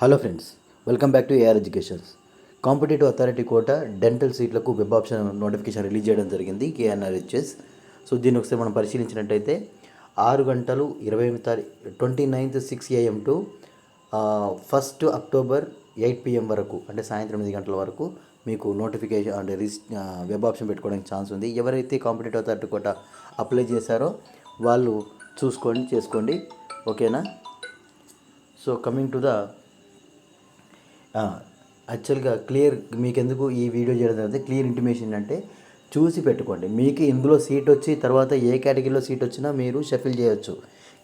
Hello friends, welcome back to AR educations. Competitive authority quota dental సీట్లకు web option notification release చేయడం జరిగింది KNRHS. So దీన్ని ఒకసారి మనం పరిశీలించినట్టయితే 6 గంటలు 29 AM టు 1 October 8 PM వరకు, అంటే సాయంత్రం 8 గంటల వరకు మీకు నోటిఫికేషన్ అంటే వెబ్ ఆప్షన్ పెట్టుకోవడానికి ఛాన్స్ ఉంది. ఎవరైతే కాంపిటేటివ్ అథారిటీ కోటా అప్లై చేశారో వాళ్ళు చేసుకోండి, ఓకేనా. సో కమింగ్ టు ద యాక్చువల్గా మీకు ఎందుకు ఈ వీడియో చేయడం జరిగితే క్లియర్ ఇంటిమేషన్ అంటే చూసి పెట్టుకోండి. మీకు ఇందులో సీట్ వచ్చి తర్వాత ఏ కేటగిరీలో సీట్ వచ్చినా మీరు షఫిల్ చేయొచ్చు.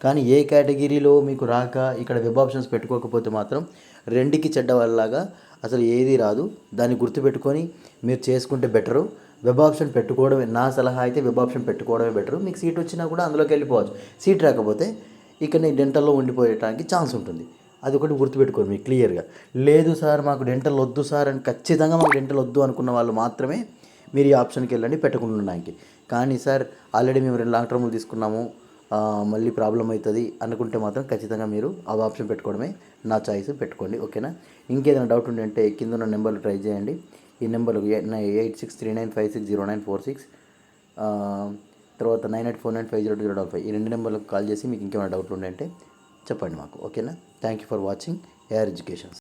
కానీ ఏ కేటగిరీలో మీకు రాక ఇక్కడ వెబ్ ఆప్షన్స్ పెట్టుకోకపోతే మాత్రం రెండుకి చెడ్డ వాళ్ళలాగా అసలు ఏది రాదు. దాన్ని గుర్తుపెట్టుకొని మీరు చేసుకుంటే బెటరు. వెబ్ ఆప్షన్ పెట్టుకోవడమే నా సలహా అయితే, వెబ్ ఆప్షన్ పెట్టుకోవడమే బెటరు. మీకు సీట్ వచ్చినా కూడా అందులోకి వెళ్ళిపోవచ్చు. సీట్ రాకపోతే ఇక్కడ నేను డెంటల్లో ఉండిపోయడానికి ఛాన్స్ ఉంటుంది. అది ఒకటి గుర్తుపెట్టుకోండి మీకు క్లియర్గా. లేదు సార్ మాకు డెంటల్ వద్దు సార్ అని, ఖచ్చితంగా మాకు డెంటల్ వద్దు అనుకున్న వాళ్ళు మాత్రమే మీరు ఈ ఆప్షన్కి వెళ్ళండి పెట్టుకుంటున్నానికి. కానీ సార్ ఆల్రెడీ మేము 2 లాంగ్ టర్మ్లు తీసుకున్నాము, మళ్ళీ ప్రాబ్లం అవుతుంది అనుకుంటే మాత్రం ఖచ్చితంగా మీరు ఆ ఆప్షన్ పెట్టుకోవడమే నా చాయిస్, పెట్టుకోండి, ఓకేనా. ఇంకేదైనా డౌట్ ఉంటే కింద ఉన్న నెంబర్లు ట్రై చేయండి. ఈ నెంబర్లు 8639560946, తర్వాత 9849502055. ఈ 2 నెంబర్లకు కాల్ చేసి మీకు ఇంకేమైనా డౌట్లు ఉన్నాయంటే చెప్పండి మాకు, ఓకేనా. Thank you for watching AR educations.